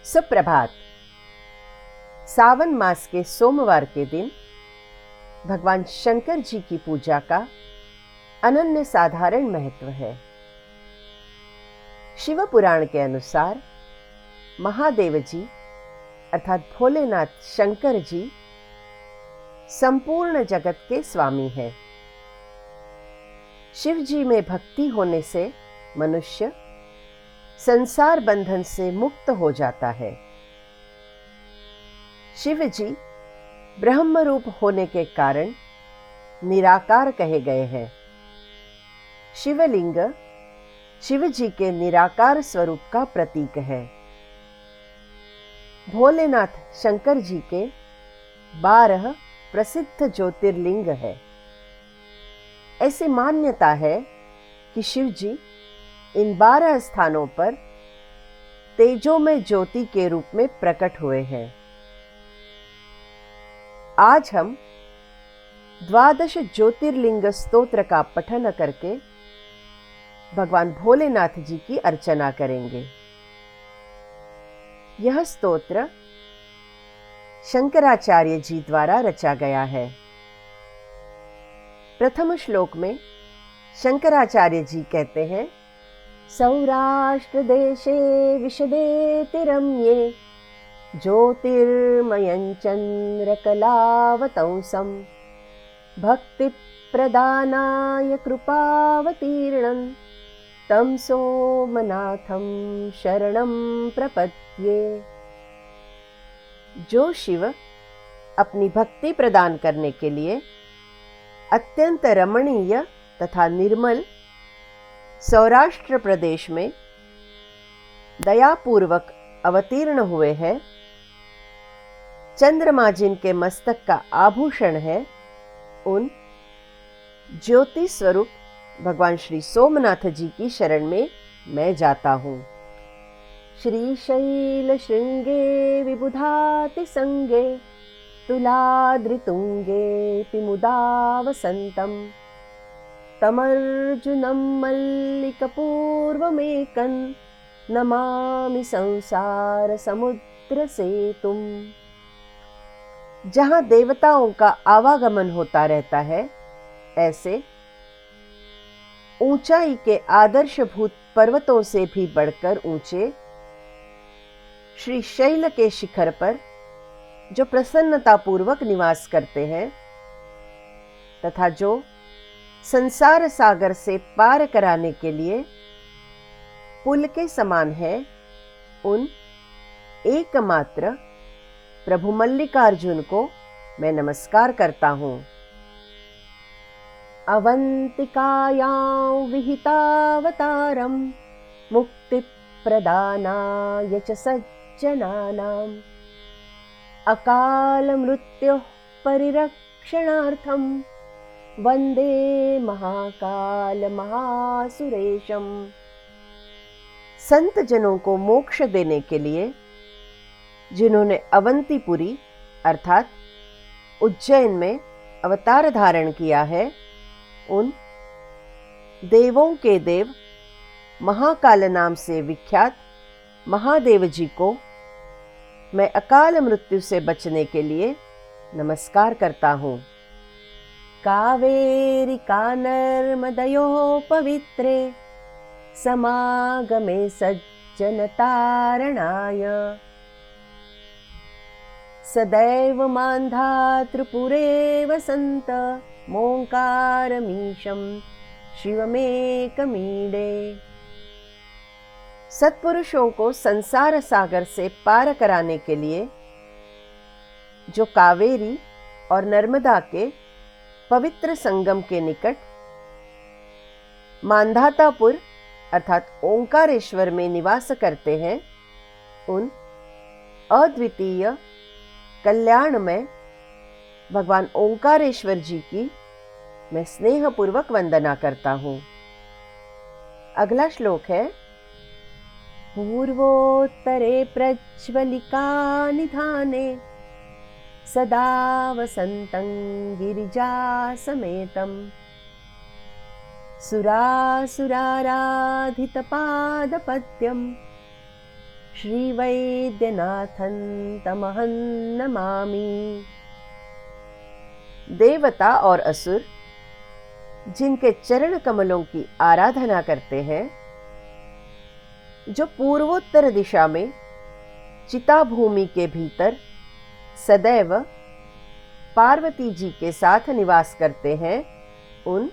सुप्रभात। सावन मास के सोमवार के दिन भगवान शंकर जी की पूजा का अनन्य साधारण महत्व है। शिव पुराण के अनुसार महादेव जी अर्थात भोलेनाथ शंकर जी संपूर्ण जगत के स्वामी हैं। शिव जी में भक्ति होने से मनुष्य संसार बंधन से मुक्त हो जाता है। शिव जी ब्रह्म रूप होने के कारण निराकार कहे गए हैं। शिवलिंग शिव जी के निराकार स्वरूप का प्रतीक है। भोलेनाथ शंकर जी के 12 प्रसिद्ध ज्योतिर्लिंग है। ऐसी मान्यता है कि शिव जी इन 12 स्थानों पर तेजोमय ज्योति के रूप में प्रकट हुए हैं। आज हम 12 ज्योतिर्लिंग स्तोत्र का पठन करके भगवान भोलेनाथ जी की अर्चना करेंगे। यह स्तोत्र शंकराचार्य जी द्वारा रचा गया है। प्रथम श्लोक में शंकराचार्य जी कहते हैं, सौराष्ट्र देशे विशदे रम्ये ज्योतिर्मयं चन्द्रकलावतंसं भक्ति प्रदानाय कृपावतीर्णं तं सोमनाथं शरणं प्रपद्ये। जो शिव अपनी भक्ति प्रदान करने के लिए अत्यंत रमणीय तथा निर्मल सौराष्ट्र प्रदेश में दयापूर्वक अवतीर्ण हुए हैं, चंद्रमा जिनके मस्तक का आभूषण है, उन ज्योति स्वरूप भगवान श्री सोमनाथ जी की शरण में मैं जाता हूँ। श्रीशैल श्रृंगे विबुधाति संगे तुलाद्रितुंगे पिमुदा वसंतम तमर्जुनं मल्लिकपूर्वमेकं नमामि संसार समुद्र सेतुम। जहाँ देवताओं का आवागमन होता रहता है, ऐसे ऊंचाई के आदर्शभूत पर्वतों से भी बढ़कर ऊंचे श्री शैल के शिखर पर जो प्रसन्नतापूर्वक निवास करते हैं तथा जो संसार सागर से पार कराने के लिए पुल के समान है, उन एकमात्र प्रभु मल्लिकार्जुन को मैं नमस्कार करता हूँ। अवंतिकायां विहितावतारं मुक्ति प्रदानाय च सज्जनानां अकाल मृत्योः परिरक्षणार्थं वंदे महाकाल महासुरेशम। संत जनों को मोक्ष देने के लिए जिन्होंने अवंतीपुरी अर्थात उज्जैन में अवतार धारण किया है, उन देवों के देव महाकाल नाम से विख्यात महादेव जी को मैं अकाल मृत्यु से बचने के लिए नमस्कार करता हूँ। कावेरिका नर्मदयोः पवित्रे समागमे सज्जनतारणाय सदैव मान्धातृपुरे वसन्त मोङ्कारमीशं शिवमेकमीडे। सत्पुरुषों को संसार सागर से पार कराने के लिए जो कावेरी और नर्मदा के पवित्र संगम के निकट मांधातापुर अर्थात ओंकारेश्वर में निवास करते हैं, उन अद्वितीय कल्याणमय भगवान ओंकारेश्वर जी की मैं स्नेहपूर्वक वंदना करता हूँ। अगला श्लोक है, पूर्वोत्तरे प्रज्वलिका निधाने सदा वसन्तं गिरिजा समेतं सुरासुराराधितपादपद्यं श्रीवैद्यनाथं तमहं नमामि। देवता और असुर जिनके चरण कमलों की आराधना करते हैं, जो पूर्वोत्तर दिशा में चिता भूमि के भीतर सदैव पार्वती जी के साथ निवास करते हैं, उन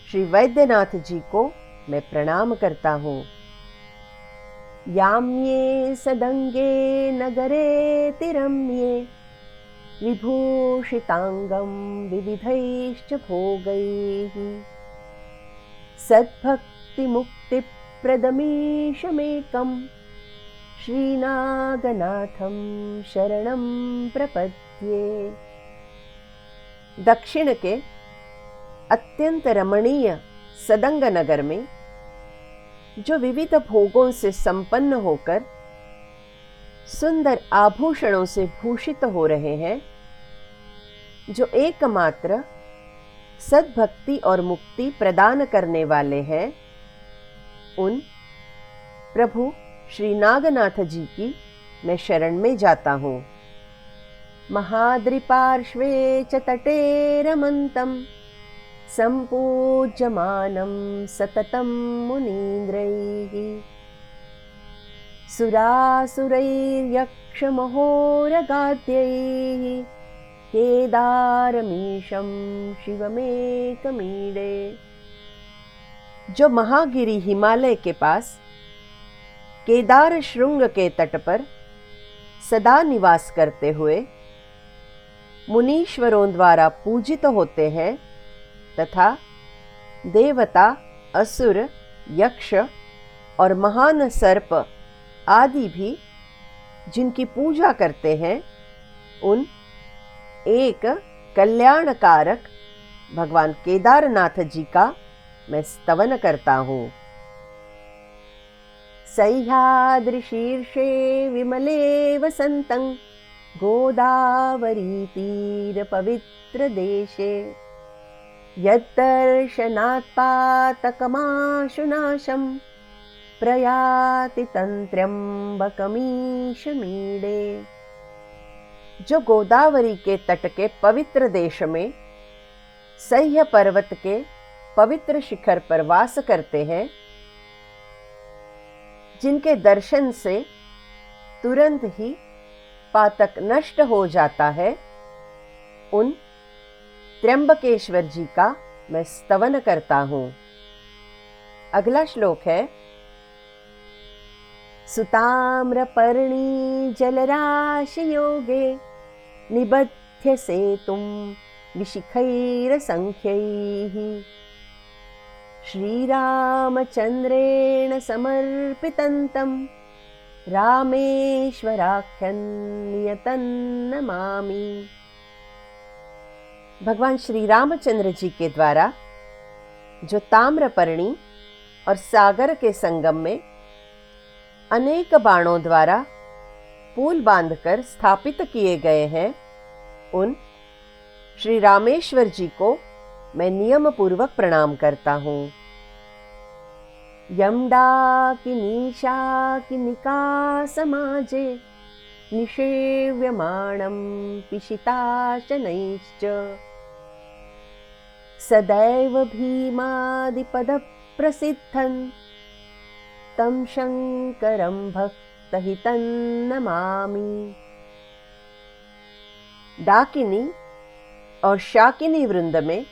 श्री वैद्यनाथ जी को मैं प्रणाम करता हूँ। याम्ये सदंगे नगरे तिरम्ये विभूषितांगं विविधैश्च भोगैः सद्भक्ति मुक्ति प्रदमीशमेकं श्रीनागनाथं शरणं प्रपद्ये। दक्षिण के अत्यंत रमणीय सदंग नगर में जो विविध भोगों से संपन्न होकर सुंदर आभूषणों से भूषित हो रहे हैं, जो एकमात्र सद्भक्ति और मुक्ति प्रदान करने वाले हैं, उन प्रभु श्री नागनाथ जी की मैं शरण में जाता हूँ। महाद्रिपार्श्वे च तटे रमन्तं सम्पूज्यमानं सततं मुनीन्द्रैः सुरासुरैर्यक्षमहोरगाद्यैः केदारमीशं शिवमेकमीडे। जो महागिरी हिमालय के पास केदार श्रृंग के तट पर सदा निवास करते हुए मुनीश्वरों द्वारा पूजित होते हैं तथा देवता, असुर, यक्ष और महान सर्प आदि भी जिनकी पूजा करते हैं, उन एक कल्याणकारक भगवान केदारनाथ जी का मैं स्तवन करता हूँ। सह्याद्रिशीर्षे विमले वसन्तं गोदावरी तीर पवित्र देशे यद्दर्शनात् पातकमाशुनाशं प्रयाति तंत्र्यंबकमीशमीडे। जो गोदावरी के तट के पवित्र देश में सह्य पर्वत के पवित्र शिखर पर वास करते हैं, जिनके दर्शन से तुरंत ही पातक नष्ट हो जाता है, उन त्र्यंबकेश्वर जी का मैं स्तवन करता हूँ। अगला श्लोक है। सुताम्रपर्णी जलराशि योगे निबध्य सेतुं विशिखैरसंख्यैः श्रीरामचन्द्रेण समर्पितं तं रामेश्वराख्यं नियतं नमामि। भगवान श्री रामचंद्र जी के द्वारा जो ताम्रपर्णी और सागर के संगम में अनेक बाणों द्वारा पुल बांधकर स्थापित किए गए हैं, उन श्री रामेश्वर जी को मैं नियम पूर्वक प्रणाम करता हूँ। यमडाकिनीशाकिनिका समाजे निषेव्यमाणं पिशिताशनैश्च सदैव भीमादिपदप्रसिद्धं तं शङ्करं भक्तहितं नमामि। डाकिनी और शाकिनी वृंद में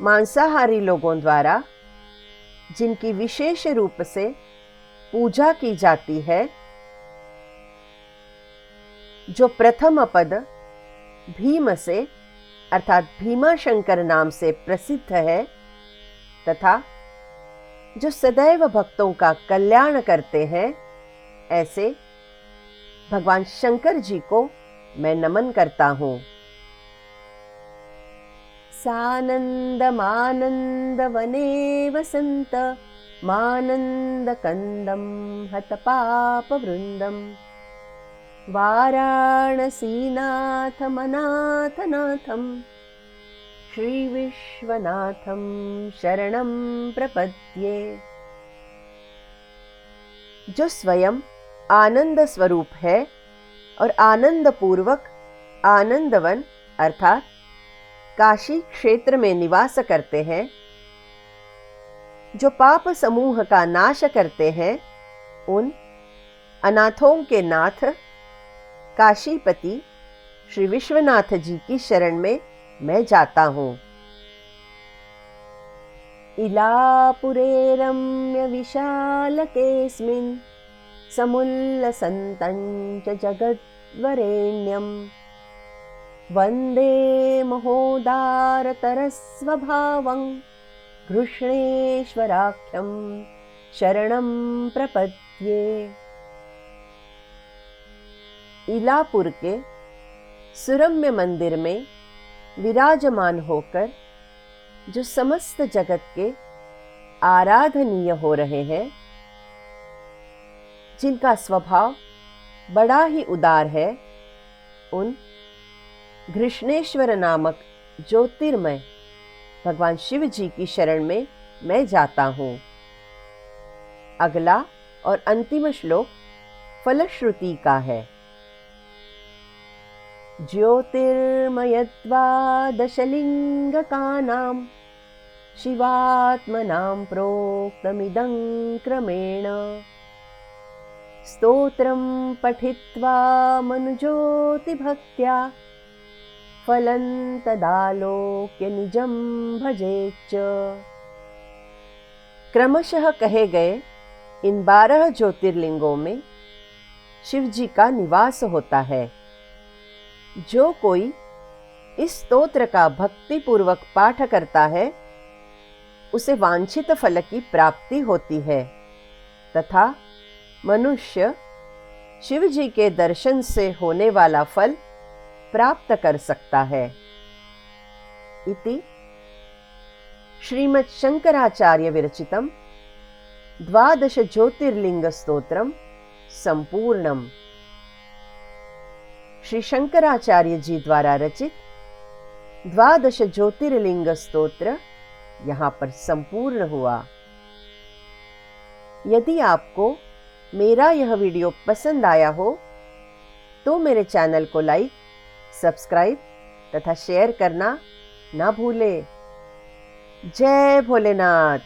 मांसाहारी लोगों द्वारा जिनकी विशेष रूप से पूजा की जाती है, जो प्रथम पद भीम से अर्थात भीमाशंकर नाम से प्रसिद्ध है तथा जो सदैव भक्तों का कल्याण करते हैं, ऐसे भगवान शंकर जी को मैं नमन करता हूँ। सानन्दमानन्दवने वसन्त मानन्दकन्दं हतपापवृन्दं वाराणसीनाथमनाथनाथं श्रीविश्वनाथं शरणं प्रपद्ये। जो स्वयं आनंद स्वरूप है और आनंद पूर्वक आनंदवन अर्थात काशी क्षेत्र में निवास करते हैं, जो पाप समूह का नाश करते हैं, उन अनाथों के नाथ काशीपति श्री विश्वनाथ जी की शरण में मैं जाता हूँ। इलापुरे रम्य विशालकेऽस्मिन् समुल्लसन्तं च जगद्वरेण्यं वन्दे महोदारतरस्वभावं कृष्णेश्वराख्यं शरणं प्रपद्ये। इलापुर के सुरम्य मंदिर में विराजमान होकर जो समस्त जगत के आराधनीय हो रहे हैं, जिनका स्वभाव बड़ा ही उदार है, उन कृष्णेश्वर नामक ज्योतिर्मय भगवान शिव जी की शरण में मैं जाता हूँ। अगला और अंतिम श्लोक फलश्रुति का है। ज्योतिर्मयद्वादशलिङ्गकानां शिवात्मनां प्रोक्तमिदं क्रमेण स्तोत्रं पठित्वा मनुज्योतिभक्त्या फलं तदालोक्य निजं भजेच्च। क्रमशः कहे गए इन 12 ज्योतिर्लिंगों में शिव जी का निवास होता है। जो कोई इस स्तोत्र का भक्ति पूर्वक पाठ करता है, उसे वांछित फल की प्राप्ति होती है तथा मनुष्य शिव जी के दर्शन से होने वाला फल प्राप्त कर सकता है। इति श्रीमद् शंकराचार्य विरचितम् 12 ज्योतिर्लिंग स्तोत्रम संपूर्णम। श्री शंकराचार्य जी द्वारा रचित 12 ज्योतिर्लिंग स्तोत्र यहाँ पर संपूर्ण हुआ। यदि आपको मेरा यह वीडियो पसंद आया हो तो मेरे चैनल को लाइक, सब्सक्राइब तथा शेयर करना ना भूलें। जय भोलेनाथ।